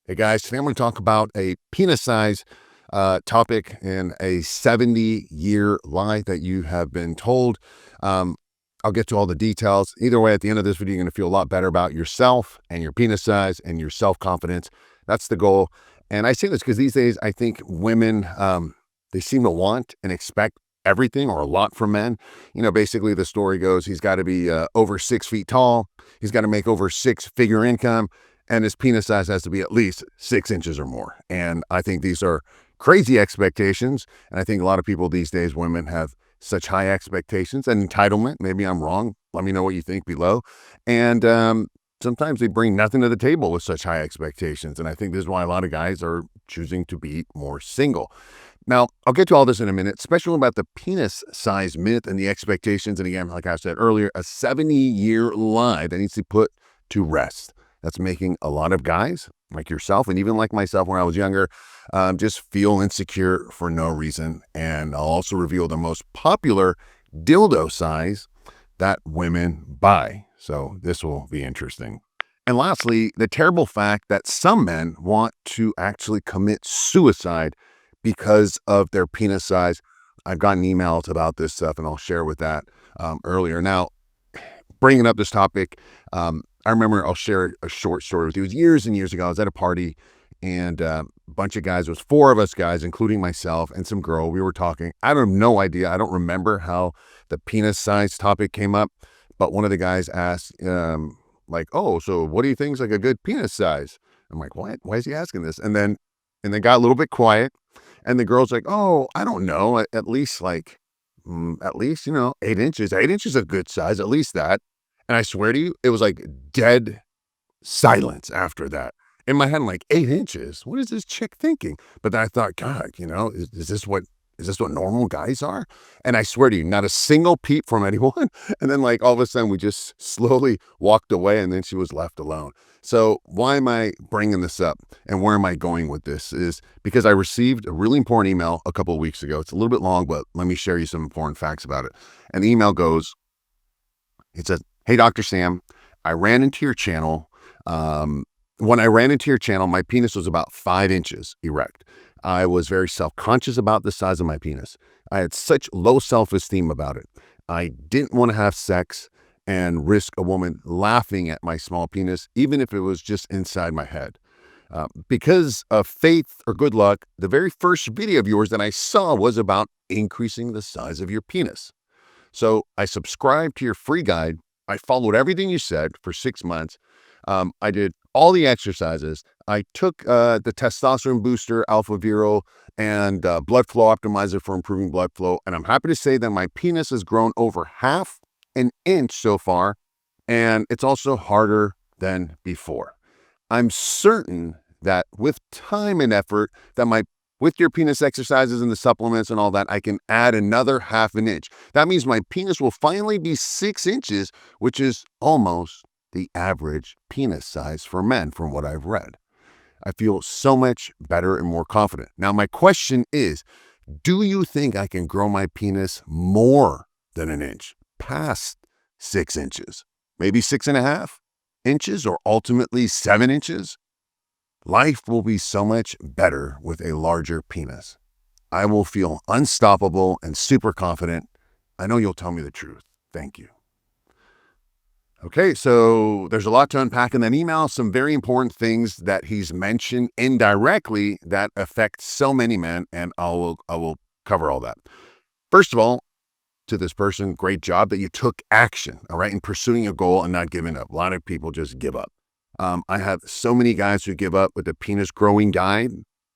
Hey guys, today I'm going to talk about a penis size topic and a 70-year lie that you have been told. Um, I'll get to all the details. Either way, at the end of this video, you're going to feel a lot better about yourself and your penis size and your self-confidence. That's the goal. And I say this because these days, I think women, they seem to want and expect everything or a lot from men. Basically the story goes, he's got to be over 6 feet tall. He's got to make over six-figure income, and his penis size has to be at least 6 inches or more. And I think these are crazy expectations. And I think a lot of people these days, women, have such high expectations and entitlement. Maybe I'm wrong. Let me know what you think below. And sometimes they bring nothing to the table with such high expectations. And I think this is why a lot of guys are choosing to be more single. Now, I'll get to all this in a minute, especially about the penis size myth and the expectations. And again, like I said earlier, a 70-year lie that needs to be put to rest. That's making a lot of guys like yourself, and even like myself when I was younger, just feel insecure for no reason. And I'll also reveal the most popular dildo size that women buy. So this will be interesting. And lastly, the terrible fact that some men want to actually commit suicide because of their penis size. I've gotten emails about this stuff, and I'll share with that earlier. Now, bringing up this topic, I remember I'll share a short story with you. It was years and years ago. I was at a party, and a bunch of guys, it was four of us guys, including myself and some girl. We were talking. I have no idea. I don't remember how the penis size topic came up, but one of the guys asked, like, oh, so what do you think is like a good penis size? I'm like, what? Why is he asking this? And they got a little bit quiet, and the girl's like, oh, I don't know. At least like, at least, 8 inches. 8 inches is a good size, at least that. And I swear to you, it was like dead silence after that. In my head, I'm like, 8 inches? What is this chick thinking? But then I thought, God, is this what normal guys are? And I swear to you, not a single peep from anyone. And then like all of a sudden we just slowly walked away, and then she was left alone. So why am I bringing this up and where am I going with this is because I received a really important email a couple of weeks ago. It's a little bit long, but let me share you some important facts about it. And the email goes, it says, hey, Dr. Sam, I ran into your channel. When I ran into your channel, my penis was about 5 inches erect. I was very self-conscious about the size of my penis. I had such low self-esteem about it. I didn't want to have sex and risk a woman laughing at my small penis, even if it was just inside my head. Because of faith or good luck, the very first video of yours that I saw was about increasing the size of your penis. So I subscribed to your free guide. I followed everything you said for 6 months. I did all the exercises. I took the testosterone booster, Alpha Vero, and blood flow optimizer for improving blood flow. And I'm happy to say that my penis has grown over half an inch so far. And it's also harder than before. I'm certain that with time and effort with your penis exercises and the supplements and all that, I can add another half an inch. That means my penis will finally be 6 inches, which is almost the average penis size for men from what I've read. I feel so much better and more confident. Now, my question is, do you think I can grow my penis more than an inch, past 6 inches, maybe 6.5 inches, or ultimately 7 inches? Life will be so much better with a larger penis. I will feel unstoppable and super confident. I know you'll tell me the truth. Thank you. Okay, so there's a lot to unpack in that email. Some very important things that he's mentioned indirectly that affect so many men, and I will cover all that. First of all, to this person, great job that you took action, all right, in pursuing a goal and not giving up. A lot of people just give up. I have so many guys who give up with the penis growing guide,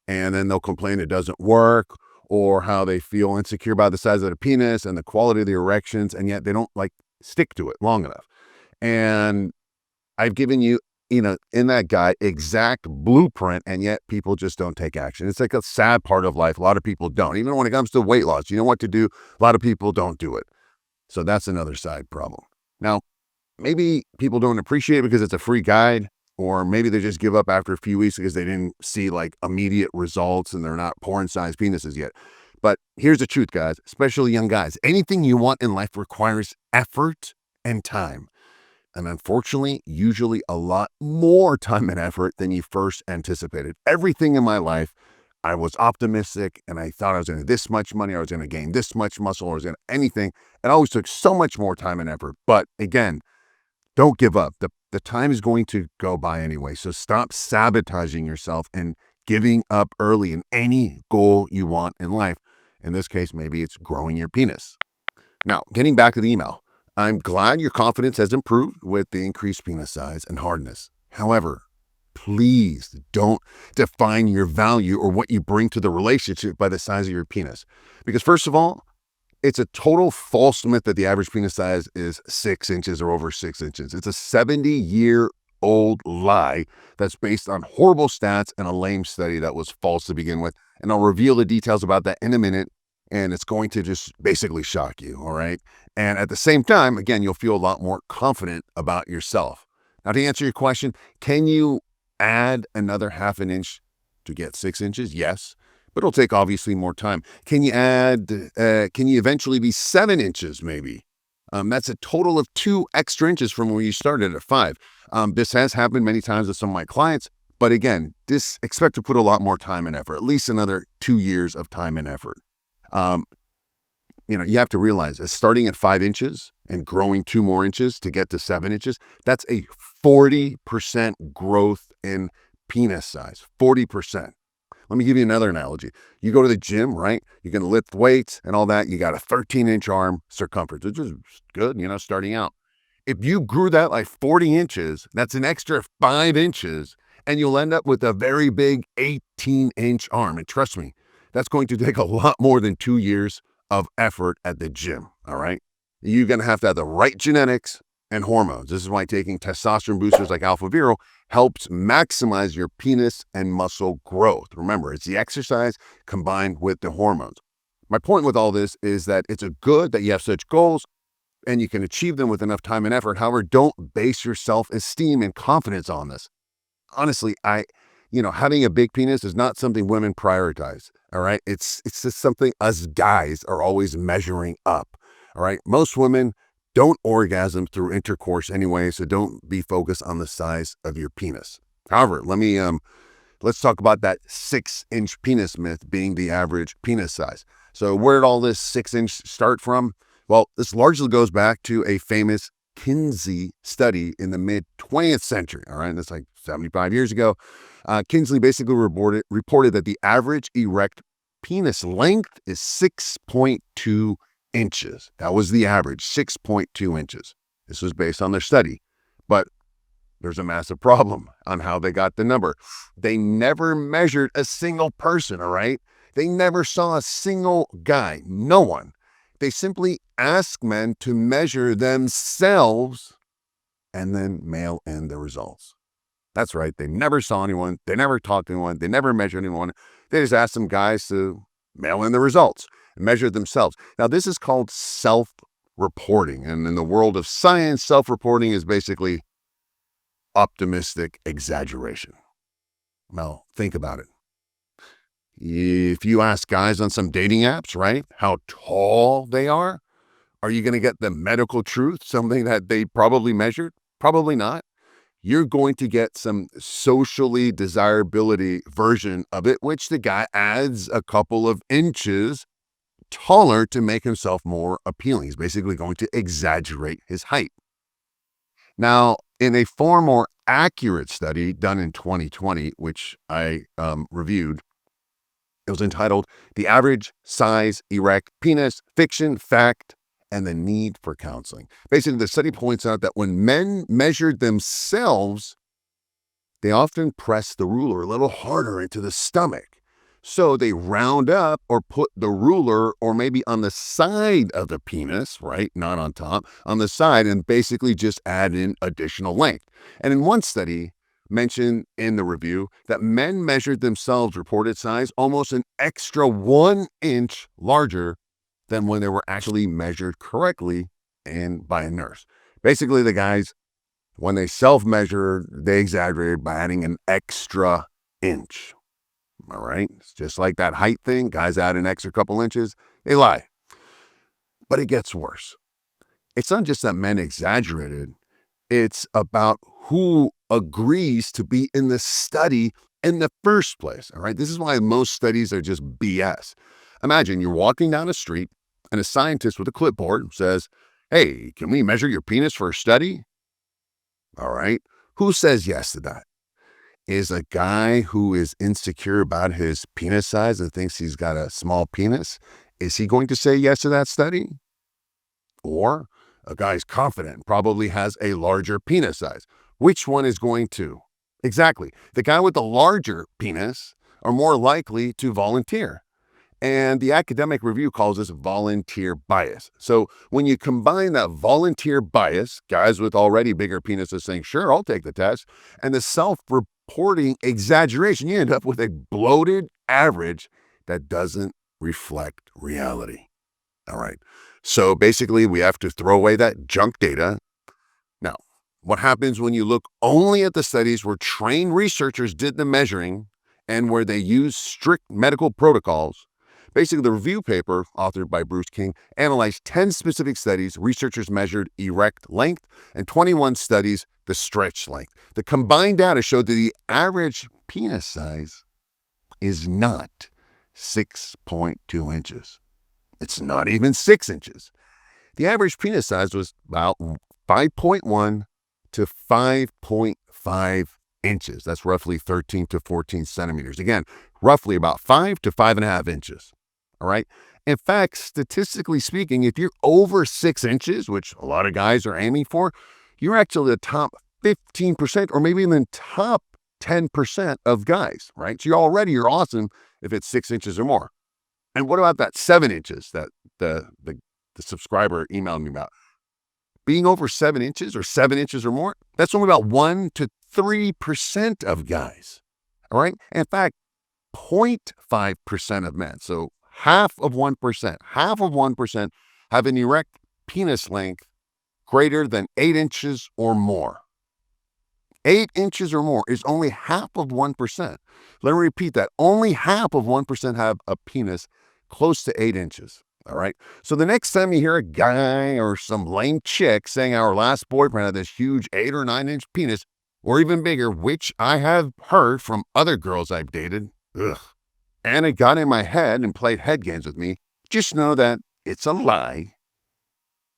and then they'll complain it doesn't work, or how they feel insecure about the size of the penis and the quality of the erections, and yet they don't like stick to it long enough. And I've given you, in that guide, exact blueprint, and yet people just don't take action. It's like a sad part of life. A lot of people don't. Even when it comes to weight loss, you know what to do. A lot of people don't do it. So that's another side problem. Now, maybe people don't appreciate it because it's a free guide, or maybe they just give up after a few weeks because they didn't see like immediate results and they're not porn-sized penises yet. But here's the truth, guys, especially young guys. Anything you want in life requires effort and time. And unfortunately, usually a lot more time and effort than you first anticipated. Everything in my life, I was optimistic and I thought I was going to this much money, I was going to gain this much muscle, or I was going to anything. It always took so much more time and effort. But again, don't give up. The time is going to go by anyway. So stop sabotaging yourself and giving up early in any goal you want in life. In this case, maybe it's growing your penis. Now, getting back to the email, I'm glad your confidence has improved with the increased penis size and hardness. However, please don't define your value or what you bring to the relationship by the size of your penis. Because, first of all, it's a total false myth that the average penis size is 6 inches or over 6 inches. It's a 70-year-old lie that's based on horrible stats and a lame study that was false to begin with. And I'll reveal the details about that in a minute. And it's going to just basically shock you, all right? And at the same time, again, you'll feel a lot more confident about yourself. Now, to answer your question, can you add another half an inch to get 6 inches? Yes, but it'll take obviously more time. Can you eventually be 7 inches maybe? That's a total of 2 extra inches from where you started at 5. This has happened many times with some of my clients, but again, expect to put a lot more time and effort, at least another 2 years of time and effort. You have to realize that starting at 5 inches and growing 2 more inches to get to 7 inches, that's a 40% growth in penis size, 40%. Let me give you another analogy. You go to the gym, right? You're going to lift weights and all that. You got a 13-inch arm circumference, which is good, starting out. If you grew that like 40 inches, that's an extra 5 inches, and you'll end up with a very big 18-inch arm. And trust me, that's going to take a lot more than 2 years of effort at the gym, all right? You're going to have the right genetics and hormones. This is why taking testosterone boosters like Alpha Vero helps maximize your penis and muscle growth. Remember, it's the exercise combined with the hormones. My point with all this is that it's good that you have such goals and you can achieve them with enough time and effort. However, don't base your self-esteem and confidence on this. Honestly, having a big penis is not something women prioritize. All right. It's just something us guys are always measuring up. All right. Most women don't orgasm through intercourse anyway, so don't be focused on the size of your penis. However, let's talk about that 6-inch penis myth being the average penis size. So where did all this 6-inch start from? Well, this largely goes back to a famous Kinsey study in the mid 20th century. All right. That's like 75 years ago. Kinsley basically reported that the average erect penis length is 6.2 inches. That was the average, 6.2 inches. This was based on their study. But there's a massive problem on how they got the number. They never measured a single person, all right? They never saw a single guy, no one. They simply asked men to measure themselves and then mail in the results. That's right. They never saw anyone. They never talked to anyone. They never measured anyone. They just asked some guys to mail in the results and measure themselves. Now, this is called self-reporting. And in the world of science, self-reporting is basically optimistic exaggeration. Now, think about it. If you ask guys on some dating apps, right, how tall they are you going to get the medical truth, something that they probably measured? Probably not. You're going to get some socially desirability version of it, which the guy adds a couple of inches taller to make himself more appealing. He's basically going to exaggerate his height. Now, in a far more accurate study done in 2020, which I reviewed, it was entitled The Average Size Erect Penis, Fiction, Fact, and the Need for Counseling. Basically, the study points out that when men measured themselves, they often press the ruler a little harder into the stomach. So they round up or put the ruler or maybe on the side of the penis, right? Not on top, on the side, and basically just add in additional length. And in one study mentioned in the review that men measured themselves reported size almost an extra 1 inch larger than when they were actually measured correctly and by a nurse. Basically, the guys, when they self-measured, they exaggerated by adding an extra inch. All right? It's just like that height thing. Guys add an extra couple inches. They lie. But it gets worse. It's not just that men exaggerated. It's about who agrees to be in the study in the first place. All right. This is why most studies are just BS. Imagine you're walking down a street and a scientist with a clipboard says, "Hey, can we measure your penis for a study?" All right. Who says yes to that? Is a guy who is insecure about his penis size and thinks he's got a small penis, is he going to say yes to that study? Or a guy's confident, probably has a larger penis size. Which one is going to? Exactly. The guy with the larger penis are more likely to volunteer. And the academic review calls this volunteer bias. So when you combine that volunteer bias, guys with already bigger penises saying, sure, I'll take the test, and the self-reporting exaggeration, you end up with a bloated average that doesn't reflect reality. All right. So basically, we have to throw away that junk data. Now, what happens when you look only at the studies where trained researchers did the measuring and where they use strict medical protocols? Basically, the review paper, authored by Bruce King, analyzed 10 specific studies. Researchers measured erect length and 21 studies the stretch length. The combined data showed that the average penis size is not 6.2 inches. It's not even 6 inches. The average penis size was about 5.1 to 5.5 inches. That's roughly 13 to 14 centimeters. Again, roughly about 5 to 5.5 inches. All right. In fact, statistically speaking, if you're over 6 inches, which a lot of guys are aiming for, you're actually the top 15% or maybe even top 10% of guys, right? So you're awesome if it's 6 inches or more. And what about that 7 inches that the subscriber emailed me about? Being over 7 inches or 7 inches or more, that's only about 1 to 3% of guys. All right. In fact, 0.5% of men, so half of 1% have an erect penis length greater than 8 inches or more. 8 inches or more is only half of 1%. Let me repeat that. Only half of 1% have a penis close to 8 inches. All right. So the next time you hear a guy or some lame chick saying our last boyfriend had this huge 8 or 9 inch penis, or even bigger, which I have heard from other girls I've dated, and it got in my head and played head games with me, just know that it's a lie.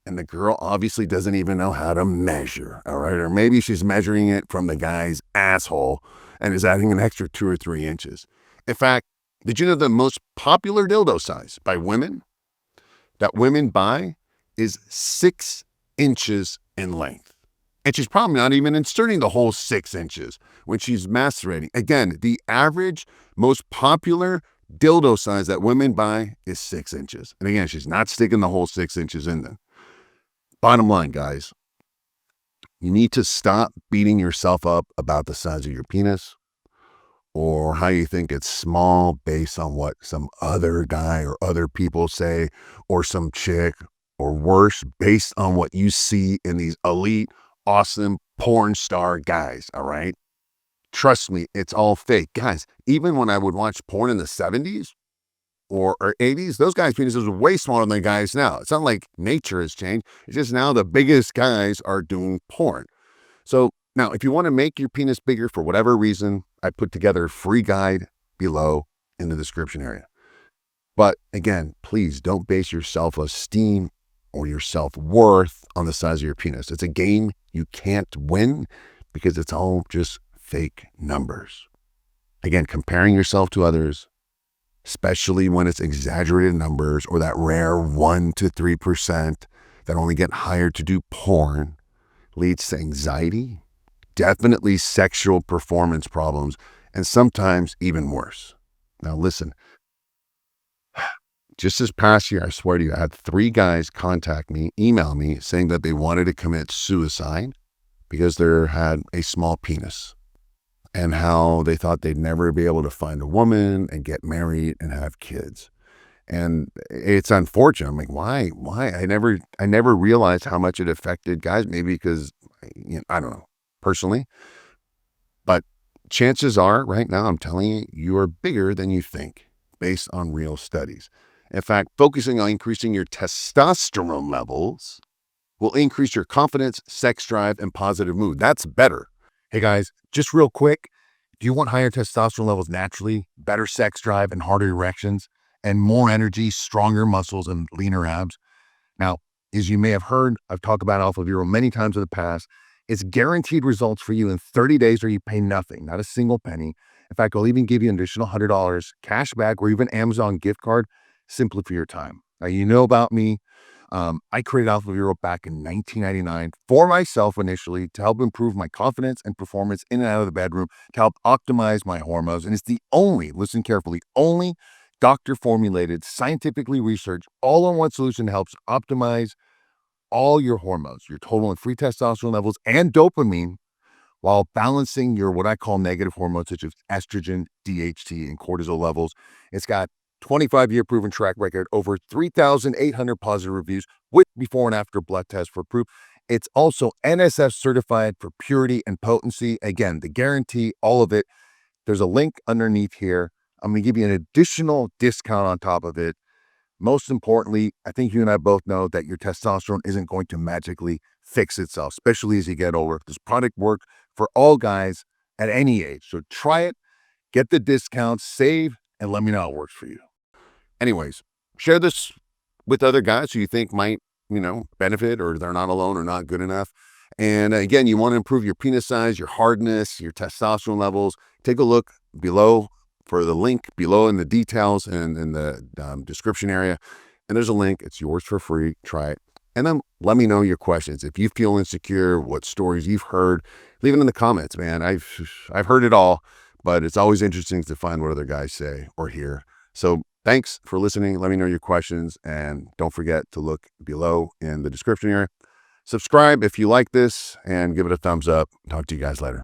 And the girl obviously doesn't even know how to measure, all right? Or maybe she's measuring it from the guy's asshole and is adding an extra 2 or 3 inches. In fact, did you know the most popular dildo size by women that women buy is 6 inches in length? And she's probably not even inserting the whole 6 inches when she's masturbating. Again, the average, most popular dildo size that women buy is 6 inches. And again, she's not sticking the whole 6 inches in them. Bottom line, guys, you need to stop beating yourself up about the size of your penis or how you think it's small based on what some other guy or other people say, or some chick, or worse, based on what you see in these elite, awesome porn star guys. All right. Trust me, it's all fake. Guys, even when I would watch porn in the 70s, or 80s, those guys' penises were way smaller than guys now. It's not like nature has changed. It's just now the biggest guys are doing porn. So now, if you want to make your penis bigger for whatever reason, I put together a free guide below in the description area. But again, please don't base your self-esteem or your self-worth on the size of your penis. It's a game you can't win because it's all just fake numbers. Again, comparing yourself to others, especially when it's exaggerated numbers or that rare 1 to 3% that only get hired to do porn, leads to anxiety, definitely sexual performance problems, and sometimes even worse. Now listen, just this past year, I swear to you, I had 3 guys contact me, email me, saying that they wanted to commit suicide because they had a small penis, and how they thought they'd never be able to find a woman and get married and have kids. And it's unfortunate. I'm like, why? I never realized how much it affected guys. Maybe because, I don't know, personally. But chances are, right now, I'm telling you, you are bigger than you think based on real studies. In fact, focusing on increasing your testosterone levels will increase your confidence, sex drive, and positive mood. That's better. Hey guys, just real quick, do you want higher testosterone levels naturally, better sex drive and harder erections, and more energy, stronger muscles, and leaner abs? Now, as you may have heard, I've talked about Alpha Vero many times in the past. It's guaranteed results for you in 30 days or you pay nothing, not a single penny. In fact, I'll even give you an additional $100 cash back or even Amazon gift card simply for your time. Now, you know about me. I created Alpha Vero back in 1999 for myself initially to help improve my confidence and performance in and out of the bedroom, to help optimize my hormones. And it's the only, listen carefully, only doctor formulated, scientifically researched, all in one solution that helps optimize all your hormones, your total and free testosterone levels and dopamine, while balancing your what I call negative hormones such as estrogen, DHT, and cortisol levels. It's got 25-year proven track record, over 3,800 positive reviews with before and after blood tests for proof. It's also NSF certified for purity and potency. Again, the guarantee, all of it. There's a link underneath here. I'm going to give you an additional discount on top of it. Most importantly, I think you and I both know that your testosterone isn't going to magically fix itself, especially as you get older. This product works for all guys at any age. So try it, get the discount, save, and let me know how it works for you. Anyways, share this with other guys who you think might, benefit, or they're not alone or not good enough. And again, you want to improve your penis size, your hardness, your testosterone levels. Take a look below for the link below in the details and in the description area. And there's a link. It's yours for free. Try it. And then let me know your questions. If you feel insecure, what stories you've heard, leave it in the comments, man. I've heard it all, but it's always interesting to find what other guys say or hear. So thanks for listening. Let me know your questions. And don't forget to look below in the description area. Subscribe if you like this and give it a thumbs up. Talk to you guys later.